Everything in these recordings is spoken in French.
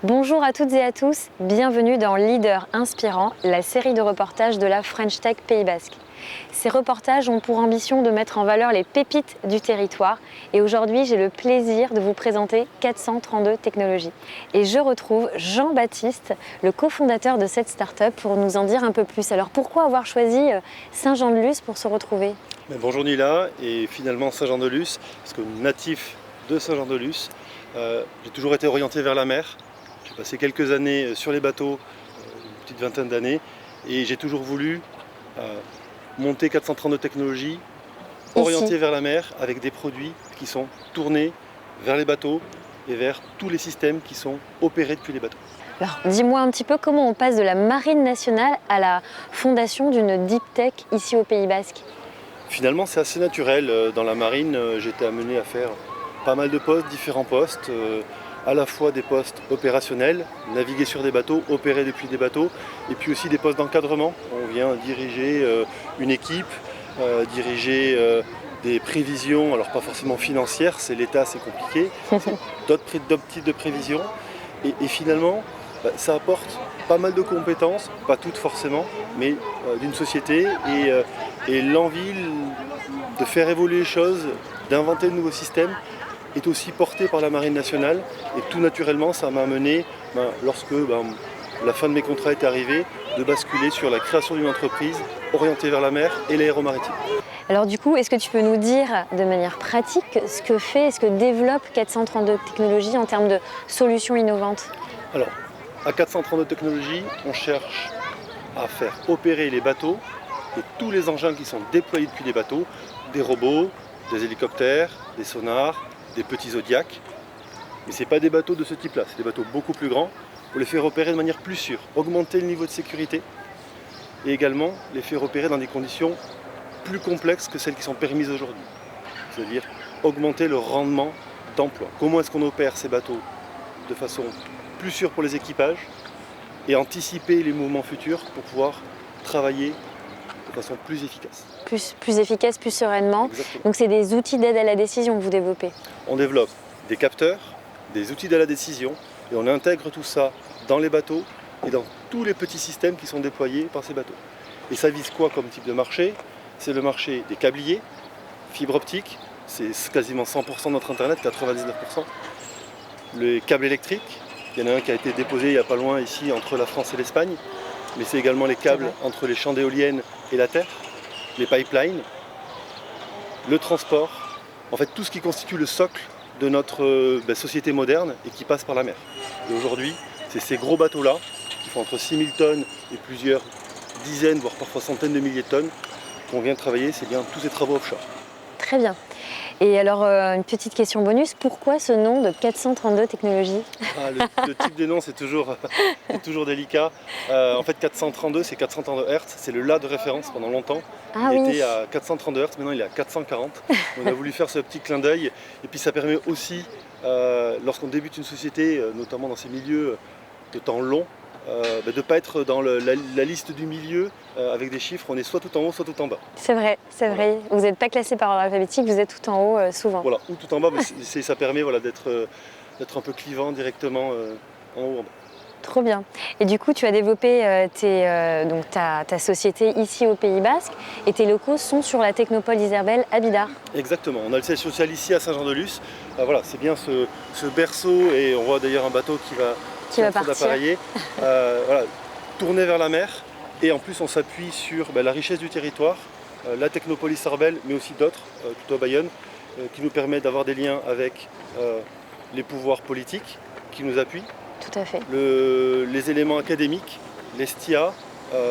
Bonjour à toutes et à tous, bienvenue dans Leader Inspirant, la série de reportages de la French Tech Pays Basque. Ces reportages ont pour ambition de mettre en valeur les pépites du territoire et aujourd'hui j'ai le plaisir de vous présenter 432 Technologies. Et je retrouve Jean-Baptiste, le cofondateur de cette start-up pour nous en dire un peu plus. Alors pourquoi avoir choisi Saint-Jean-de-Luz pour se retrouver? Bonjour Nila, et finalement Saint-Jean-de-Luz, parce que natif de Saint-Jean-de-Luz, j'ai toujours été orienté vers la mer. J'ai passé quelques années sur les bateaux, une petite vingtaine d'années, et j'ai toujours voulu monter 432 Technologies, orienté vers la mer, avec des produits qui sont tournés vers les bateaux et vers tous les systèmes qui sont opérés depuis les bateaux. Alors, dis-moi un petit peu comment on passe de la Marine nationale à la fondation d'une deep tech ici au Pays Basque. Finalement, c'est assez naturel. Dans la marine, j'étais amené à faire pas mal de postes, différents postes, à la fois des postes opérationnels, naviguer sur des bateaux, opérer depuis des bateaux, et puis aussi des postes d'encadrement. On vient diriger une équipe, diriger des prévisions, alors pas forcément financières, c'est l'État, c'est compliqué, d'autres types de prévisions. Et finalement, ça apporte pas mal de compétences, pas toutes forcément, mais d'une société et l'envie de faire évoluer les choses, d'inventer de nouveaux systèmes est aussi portée par la Marine nationale. Et tout naturellement, ça m'a amené, lorsque la fin de mes contrats est arrivée, de basculer sur la création d'une entreprise orientée vers la mer et l'aéromaritime. Alors du coup, est-ce que tu peux nous dire de manière pratique ce que développe 432 Technologies en termes de solutions innovantes? Alors, à 432 Technologies, on cherche à faire opérer les bateaux et tous les engins qui sont déployés depuis les bateaux, des robots, des hélicoptères, des sonars, des petits zodiacs. Mais ce n'est pas des bateaux de ce type-là, c'est des bateaux beaucoup plus grands pour les faire opérer de manière plus sûre, augmenter le niveau de sécurité et également les faire opérer dans des conditions plus complexes que celles qui sont permises aujourd'hui. C'est-à-dire augmenter le rendement d'emploi. Comment est-ce qu'on opère ces bateaux de façon plus sûre pour les équipages et anticiper les mouvements futurs pour pouvoir travailler de façon plus efficace. Plus efficace, plus sereinement. Exactement. Donc c'est des outils d'aide à la décision que vous développez. On développe des capteurs, des outils d'aide à la décision et on intègre tout ça dans les bateaux et dans tous les petits systèmes qui sont déployés par ces bateaux. Et ça vise quoi comme type de marché? C'est le marché des câbliers, fibre optique, c'est quasiment 100% de notre internet, 99%. Les câbles électriques, il y en a un qui a été déposé il n'y a pas loin ici entre la France et l'Espagne, mais c'est également les câbles entre les champs d'éoliennes et la terre, les pipelines, le transport, en fait tout ce qui constitue le socle de notre société moderne et qui passe par la mer. Et aujourd'hui, c'est ces gros bateaux-là qui font entre 6000 tonnes et plusieurs dizaines, voire parfois centaines de milliers de tonnes qu'on vient travailler, c'est bien tous ces travaux offshore. Très bien. Et alors, une petite question bonus, pourquoi ce nom de 432 Technologies? Le type de nom, c'est toujours délicat. En fait, 432, c'est 432 Hz, c'est le La de référence pendant longtemps. Il était à 432 Hz, maintenant il est à 440. On a voulu faire ce petit clin d'œil. Et puis ça permet aussi, lorsqu'on débute une société, notamment dans ces milieux de temps long, de ne pas être dans la liste du milieu avec des chiffres, on est soit tout en haut, soit tout en bas. C'est vrai, c'est vrai. Vous n'êtes pas classé par ordre alphabétique, vous êtes tout en haut souvent. Voilà, ou tout en bas, mais ça permet d'être un peu clivant directement en haut, en bas. Trop bien. Et du coup, tu as développé ta société ici au Pays Basque et tes locaux sont sur la Technopole Isabelle à Bidart. Exactement, on a le siège social ici à Saint-Jean-de-Luz. Voilà, c'est bien ce berceau et on voit d'ailleurs un bateau qui va partir. Tourner vers la mer. Et en plus, on s'appuie sur la richesse du territoire, la Technopole Isabelle, mais aussi d'autres, plutôt à Bayonne, qui nous permet d'avoir des liens avec les pouvoirs politiques qui nous appuient. Tout à fait. Les éléments académiques, les STIA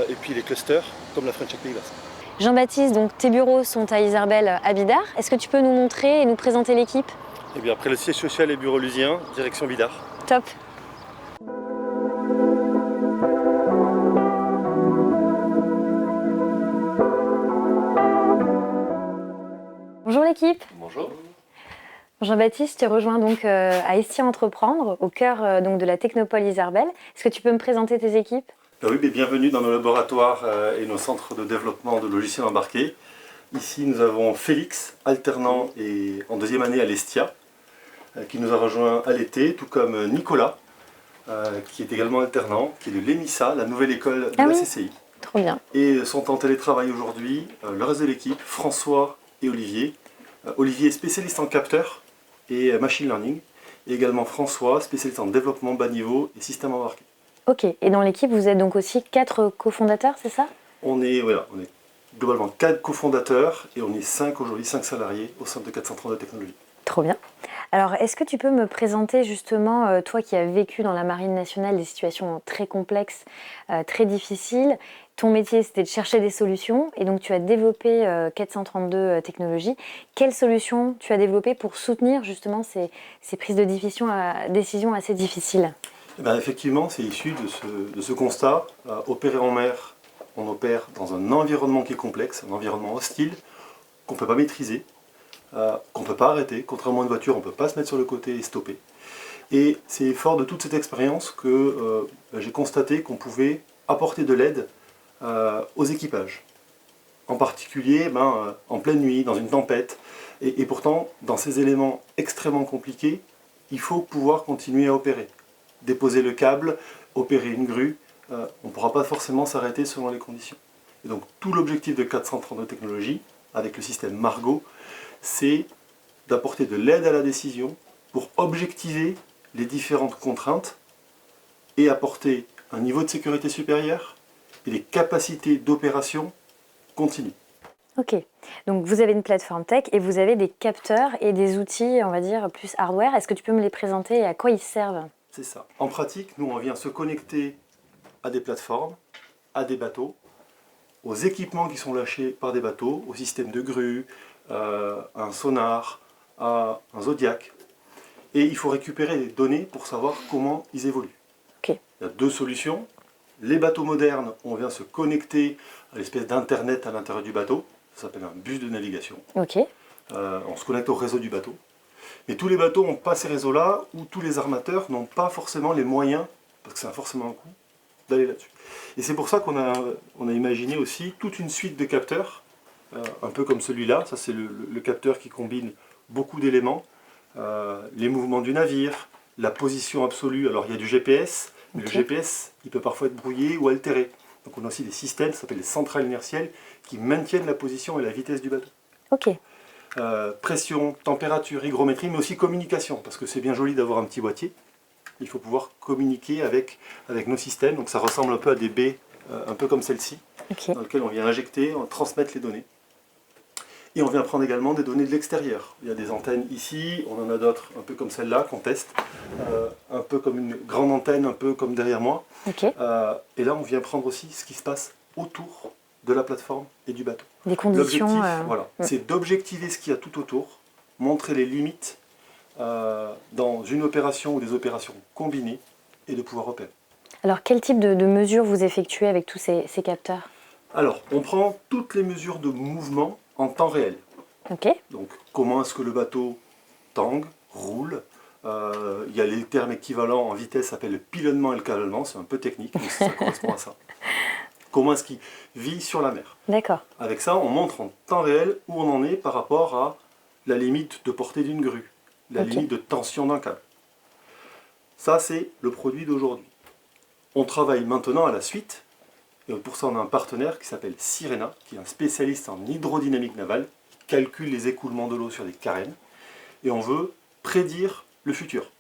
et puis les clusters comme la French Tech Pays Basque. Jean-Baptiste, donc tes bureaux sont à Isabelle à Bidart. Est-ce que tu peux nous montrer et nous présenter l'équipe? Et bien après le siège social et bureau lusien, direction Bidart. Top. Bonjour l'équipe. Bonjour. Jean-Baptiste, tu rejoins donc à Estia Entreprendre, au cœur de la Technopole Isabelle. Est-ce que tu peux me présenter tes équipes? Oui, bienvenue dans nos laboratoires et nos centres de développement de logiciels embarqués. Ici, nous avons Félix, alternant et en deuxième année à l'Estia, qui nous a rejoint à l'été, tout comme Nicolas, qui est également alternant, qui est de l'EMISA, la nouvelle école de Ah la oui, CCI. trop bien. Et sont en télétravail aujourd'hui le reste de l'équipe, François et Olivier. Olivier est spécialiste en capteurs et machine learning, et également François, spécialiste en développement bas niveau et système embarqué. Ok, et dans l'équipe, vous êtes donc aussi 4 cofondateurs, c'est ça? On est globalement 4 cofondateurs et on est 5 aujourd'hui, 5 salariés au sein de 432 Technologies. Trop bien. Alors, est-ce que tu peux me présenter justement, toi qui as vécu dans la Marine nationale des situations très complexes, très difficiles, ton métier c'était de chercher des solutions et donc tu as développé 432 technologies. Quelles solutions tu as développées pour soutenir justement ces prises de décision assez difficiles? Eh ben, effectivement, c'est issu de ce constat. Opérer en mer, on opère dans un environnement qui est complexe, un environnement hostile, qu'on ne peut pas maîtriser, qu'on ne peut pas arrêter. Contrairement à une voiture, on ne peut pas se mettre sur le côté et stopper. Et c'est fort de toute cette expérience que j'ai constaté qu'on pouvait apporter de l'aide aux équipages. En particulier en pleine nuit, dans une tempête. Et pourtant, dans ces éléments extrêmement compliqués, il faut pouvoir continuer à opérer. Déposer le câble, opérer une grue, on ne pourra pas forcément s'arrêter selon les conditions. Et donc tout l'objectif de 432 Technologies, avec le système Margot, c'est d'apporter de l'aide à la décision pour objectiver les différentes contraintes et apporter un niveau de sécurité supérieur et des capacités d'opération continues. Ok, donc vous avez une plateforme tech et vous avez des capteurs et des outils, on va dire, plus hardware. Est-ce que tu peux me les présenter et à quoi ils servent? C'est ça. En pratique, nous on vient se connecter à des plateformes, à des bateaux, aux équipements qui sont lâchés par des bateaux, au système de grue, un sonar, à un Zodiac. Et il faut récupérer les données pour savoir comment ils évoluent. Ok. Il y a 2 solutions. Les bateaux modernes, on vient se connecter à l'espèce d'internet à l'intérieur du bateau. Ça s'appelle un bus de navigation. Ok. On se connecte au réseau du bateau. Mais tous les bateaux n'ont pas ces réseaux-là, ou tous les armateurs n'ont pas forcément les moyens, parce que ça a forcément un coût, d'aller là-dessus. Et c'est pour ça qu'on a imaginé aussi toute une suite de capteurs, un peu comme celui-là. Ça, c'est le capteur qui combine beaucoup d'éléments. Les mouvements du navire, la position absolue. Alors, il y a du GPS, mais le GPS, il peut parfois être brouillé ou altéré. Donc, on a aussi des systèmes, ça s'appelle les centrales inertielles, qui maintiennent la position et la vitesse du bateau. Ok. Pression, température, hygrométrie, mais aussi communication, parce que c'est bien joli d'avoir un petit boîtier. Il faut pouvoir communiquer avec nos systèmes. Donc ça ressemble un peu à des baies, un peu comme celle-ci, dans lesquelles on vient injecter, on transmettre les données. Et on vient prendre également des données de l'extérieur. Il y a des antennes ici, on en a d'autres, un peu comme celle-là, qu'on teste, un peu comme une grande antenne, un peu comme derrière moi. Ok. Et là, on vient prendre aussi ce qui se passe autour de la plateforme et du bateau. Des conditions. Voilà, c'est d'objectiver ce qu'il y a tout autour, montrer les limites dans une opération ou des opérations combinées et de pouvoir opérer. Alors, quel type de mesures vous effectuez avec tous ces capteurs? Alors, on prend toutes les mesures de mouvement en temps réel. Ok. Donc, comment est-ce que le bateau tangue, roule. Il y a les termes équivalents en vitesse, ça s'appelle le pilonnement et le cavalelement, c'est un peu technique, mais ça correspond à ça. Comment est-ce qu'il vit sur la mer. D'accord. Avec ça, on montre en temps réel où on en est par rapport à la limite de portée d'une grue, la limite de tension d'un câble. Ça, c'est le produit d'aujourd'hui. On travaille maintenant à la suite, et pour ça, on a un partenaire qui s'appelle Sirena, qui est un spécialiste en hydrodynamique navale, qui calcule les écoulements de l'eau sur des carènes, et on veut prédire le futur.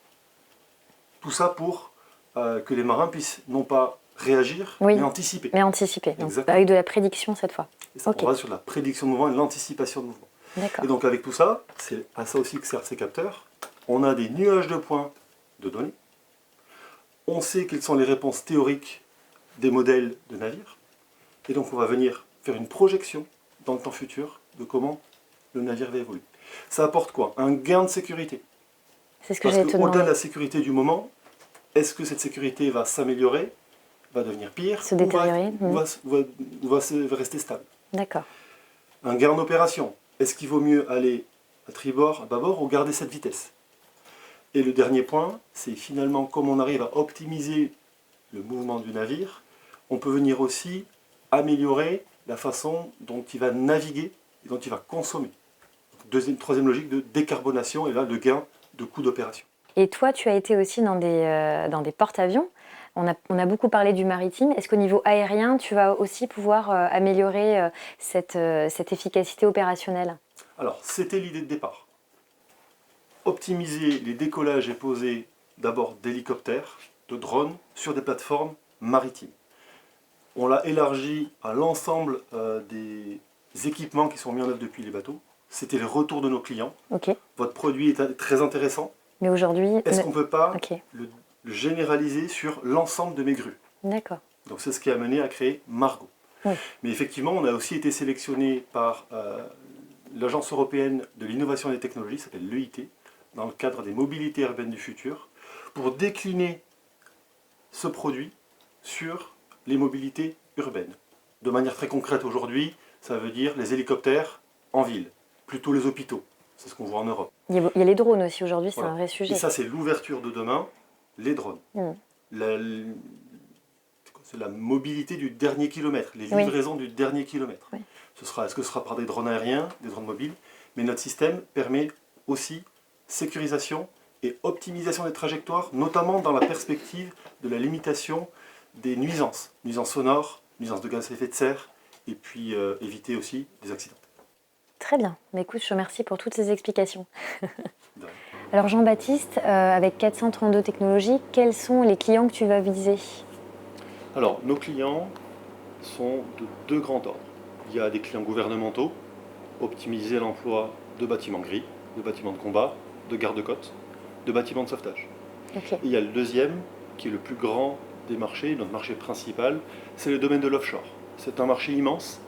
Tout ça pour que les marins puissent non pas réagir, mais anticiper. Mais anticiper, donc avec de la prédiction cette fois. Et ça, on va sur la prédiction de mouvement et l'anticipation de mouvement. D'accord. Et donc avec tout ça, c'est à ça aussi que servent ces capteurs. On a des nuages de points de données. On sait quelles sont les réponses théoriques des modèles de navires. Et donc on va venir faire une projection dans le temps futur de comment le navire va évoluer. Ça apporte quoi? Un gain de sécurité. C'est ce que j'allais te demander. Au-delà de la sécurité du moment, est-ce que cette sécurité va s'améliorer, va devenir pire, se détériorer, ou va rester stable? D'accord. Un gain en opération. Est-ce qu'il vaut mieux aller à tribord, à bâbord, ou garder cette vitesse? Et le dernier point, c'est finalement comme on arrive à optimiser le mouvement du navire, on peut venir aussi améliorer la façon dont il va naviguer et dont il va consommer. Troisième logique de décarbonation et là de gain de coût d'opération. Et toi, tu as été aussi dans des porte-avions. On a beaucoup parlé du maritime. Est-ce qu'au niveau aérien, tu vas aussi pouvoir améliorer cette efficacité opérationnelle? Alors, c'était l'idée de départ. Optimiser les décollages et posées d'abord d'hélicoptères, de drones, sur des plateformes maritimes. On l'a élargi à l'ensemble des équipements qui sont mis en œuvre depuis les bateaux. C'était les retours de nos clients. Ok. Votre produit est très intéressant. Mais aujourd'hui... Est-ce qu'on ne peut pas Ok. le généraliser sur l'ensemble de mes grues? D'accord. Donc c'est ce qui a mené à créer Margot. Oui. Mais effectivement, on a aussi été sélectionné par l'Agence européenne de l'innovation et des technologies, ça s'appelle l'EIT, dans le cadre des mobilités urbaines du futur, pour décliner ce produit sur les mobilités urbaines. De manière très concrète aujourd'hui, ça veut dire les hélicoptères en ville, plutôt les hôpitaux. C'est ce qu'on voit en Europe. Il y a les drones aussi aujourd'hui, c'est Voilà. un vrai sujet. Et ça, c'est l'ouverture de demain, les drones. C'est la mobilité du dernier kilomètre, les livraisons du dernier kilomètre. Oui. Est-ce que ce sera par des drones aériens, des drones mobiles? Mais notre système permet aussi sécurisation et optimisation des trajectoires, notamment dans la perspective de la limitation des nuisances sonores, nuisances de gaz à effet de serre, et puis éviter aussi des accidents. Très bien. Mais écoute, je te remercie pour toutes ces explications. Alors Jean-Baptiste, avec 432 Technologies, quels sont les clients que tu vas viser? Alors, nos clients sont de deux grands ordres. Il y a des clients gouvernementaux, optimiser l'emploi de bâtiments gris, de bâtiments de combat, de garde-côtes, de bâtiments de sauvetage. Okay. Et il y a le deuxième, qui est le plus grand des marchés, notre marché principal, c'est le domaine de l'offshore. C'est un marché immense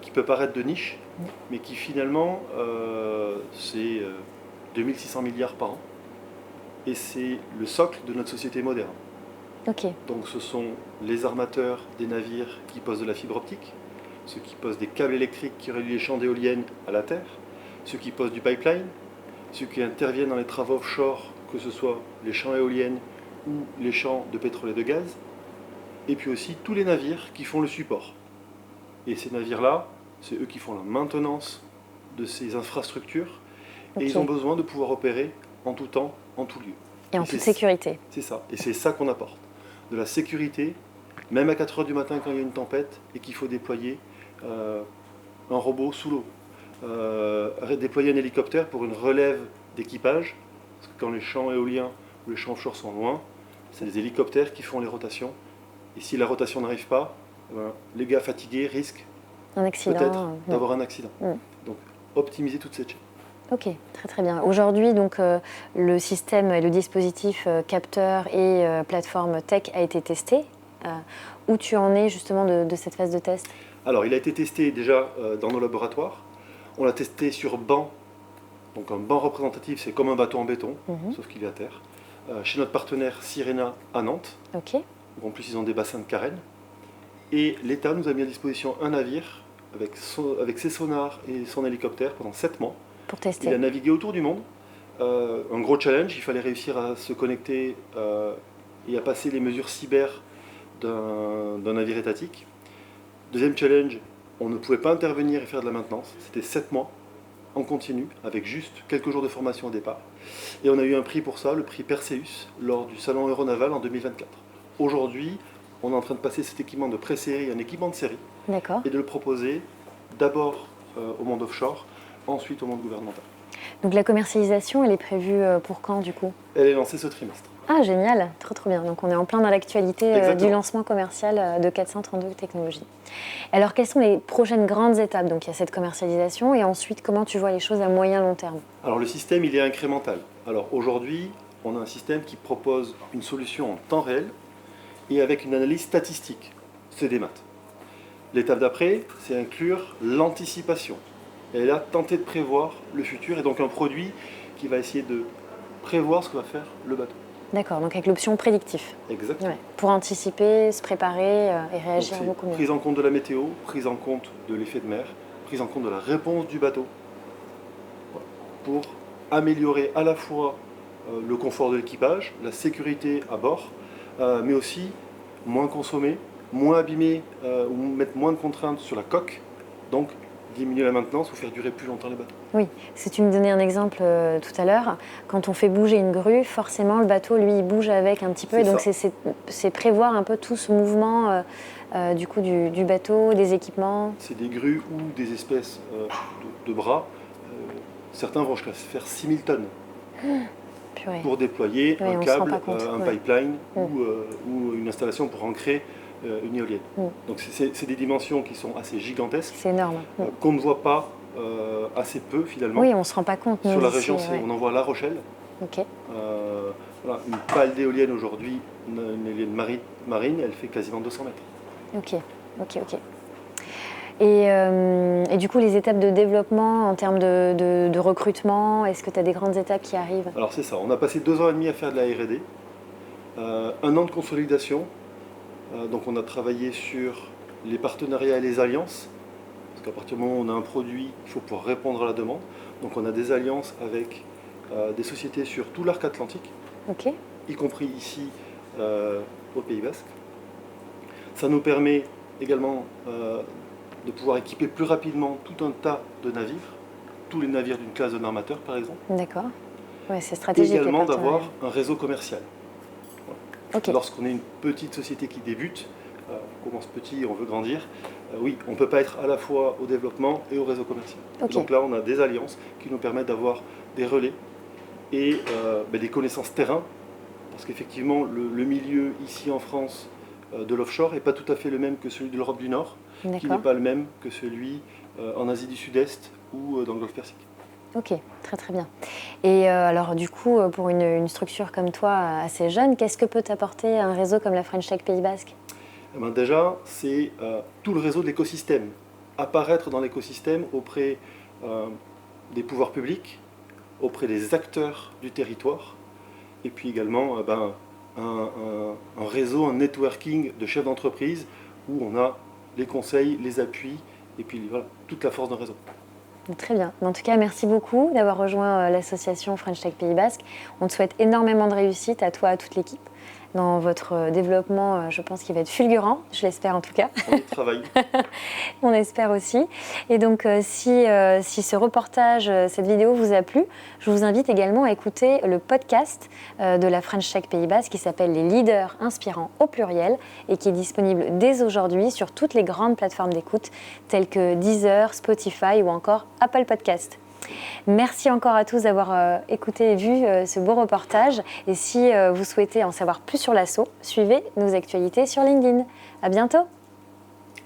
qui peut paraître de niche, mais qui finalement, c'est 2600 milliards par an. Et c'est le socle de notre société moderne. Okay. Donc ce sont les armateurs des navires qui posent de la fibre optique, ceux qui posent des câbles électriques qui relient les champs d'éoliennes à la terre, ceux qui posent du pipeline, ceux qui interviennent dans les travaux offshore, que ce soit les champs éoliennes ou les champs de pétrole et de gaz, et puis aussi tous les navires qui font le support. Et ces navires-là, c'est eux qui font la maintenance de ces infrastructures, et ils ont besoin de pouvoir opérer en tout temps, en tout lieu. Et en toute sécurité. C'est ça, et c'est ça qu'on apporte. De la sécurité, même à 4 h du matin quand il y a une tempête et qu'il faut déployer un robot sous l'eau. Déployer un hélicoptère pour une relève d'équipage, parce que quand les champs éoliens ou les champs offshore sont loin, c'est les hélicoptères qui font les rotations. Et si la rotation n'arrive pas, les gars fatigués risquent peut-être d'avoir un accident. Donc optimiser toute cette chaîne. Ok, très très bien. Aujourd'hui, donc le système et le dispositif capteur et plateforme tech a été testé. Où tu en es justement de cette phase de test? Alors, il a été testé déjà dans nos laboratoires. On l'a testé sur banc. Donc un banc représentatif, c'est comme un bateau en béton, sauf qu'il est à terre. Chez notre partenaire Sirena à Nantes. Okay. En plus, ils ont des bassins de carène. Et l'État nous a mis à disposition un navire avec ses sonars et son hélicoptère pendant 7 mois. Pour tester. Il a navigué autour du monde. Un gros challenge, il fallait réussir à se connecter et à passer les mesures cyber d'un navire étatique. Deuxième challenge, on ne pouvait pas intervenir et faire de la maintenance. C'était 7 mois en continu, avec juste quelques jours de formation au départ. Et on a eu un prix pour ça, le prix Perseus, lors du salon Euronaval en 2024. Aujourd'hui, on est en train de passer cet équipement de pré-série à un équipement de série. D'accord. Et de le proposer d'abord au monde offshore, ensuite au monde gouvernemental. Donc la commercialisation, elle est prévue pour quand du coup? Elle est lancée ce trimestre. Ah génial, trop bien. Donc on est en plein dans l'actualité du lancement commercial de 432 Technologies. Alors quelles sont les prochaines grandes étapes? Donc il y a cette commercialisation et ensuite comment tu vois les choses à moyen long terme? Alors le système il est incrémental. Alors aujourd'hui on a un système qui propose une solution en temps réel et avec une analyse statistique. C'est des maths. L'étape d'après c'est inclure l'anticipation. Et là tenter de prévoir le futur et donc un produit qui va essayer de prévoir ce que va faire le bateau. D'accord, donc avec l'option prédictif. Exactement. Ouais, pour anticiper, se préparer et réagir beaucoup mieux. Prise en compte de la météo, prise en compte de l'effet de mer, prise en compte de la réponse du bateau, pour améliorer à la fois le confort de l'équipage, la sécurité à bord, mais aussi moins consommer, moins abîmer ou mettre moins de contraintes sur la coque, donc diminuer la maintenance ou faire durer plus longtemps les bateaux. Oui, si tu me donnais un exemple tout à l'heure, quand on fait bouger une grue, forcément le bateau, lui, il bouge avec un petit peu. Et donc c'est prévoir un peu tout ce mouvement du coup du bateau, des équipements. C'est des grues ou des espèces de bras. Certains vont jusqu'à faire 6000 tonnes Purée. pour déployer Oui, un on se rend câble, pas compte, un ouais. pipeline ou une installation pour ancrer une éolienne. Donc c'est des dimensions qui sont assez gigantesques, C'est énorme. qu'on ne voit pas assez peu finalement. Oui, on ne se rend pas compte. Sur nous, la ici, région, ouais. on en voit à La Rochelle. Ok. Voilà, une pale d'éolienne aujourd'hui, une éolienne marine, elle fait quasiment 200 mètres. Ok. Et du coup, les étapes de développement en termes de recrutement, est-ce que tu as des grandes étapes qui arrivent? Alors c'est ça, on a passé 2 ans et demi à faire de la R&D, 1 an de consolidation, donc on a travaillé sur les partenariats et les alliances, parce qu'à partir du moment où on a un produit, il faut pouvoir répondre à la demande. Donc on a des alliances avec des sociétés sur tout l'arc atlantique, Ok. y compris ici au Pays Basque. Ça nous permet également de pouvoir équiper plus rapidement tout un tas de navires, tous les navires d'une classe de armateur par exemple. D'accord. Ouais, c'est Et stratégique. également les d'avoir partenariats. un réseau commercial. Ok. Lorsqu'on est une petite société qui débute, on commence petit et on veut grandir, oui, on ne peut pas être à la fois au développement et au réseau commercial. Ok. Donc là, on a des alliances qui nous permettent d'avoir des relais et des connaissances terrain, parce qu'effectivement, le milieu ici en France de l'offshore n'est pas tout à fait le même que celui de l'Europe du Nord, qui n'est D'accord. pas le même que celui en Asie du Sud-Est ou dans le Golfe Persique. Ok, très bien. Et alors du coup, pour une structure comme toi, assez jeune, qu'est-ce que peut t'apporter un réseau comme la French Tech Pays Basque? Eh ben déjà, c'est tout le réseau de l'écosystème. Apparaître dans l'écosystème auprès des pouvoirs publics, auprès des acteurs du territoire, et puis également un réseau, un networking de chefs d'entreprise où on a les conseils, les appuis, et puis voilà, toute la force d'un réseau. Très bien. En tout cas, merci beaucoup d'avoir rejoint l'association French Tech Pays Basque. On te souhaite énormément de réussite à toi, à toute l'équipe. Dans votre développement, je pense qu'il va être fulgurant, je l'espère en tout cas. On y travaille. On espère aussi. Et donc, si ce reportage, cette vidéo vous a plu, je vous invite également à écouter le podcast de la French Tech Pays Basque qui s'appelle Les leaders inspirants au pluriel et qui est disponible dès aujourd'hui sur toutes les grandes plateformes d'écoute telles que Deezer, Spotify ou encore Apple Podcast. Merci encore à tous d'avoir écouté et vu ce beau reportage. Et si vous souhaitez en savoir plus sur l'asso, suivez nos actualités sur LinkedIn. À bientôt.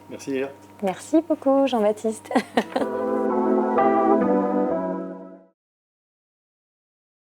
Merci Léa. Merci beaucoup Jean-Baptiste.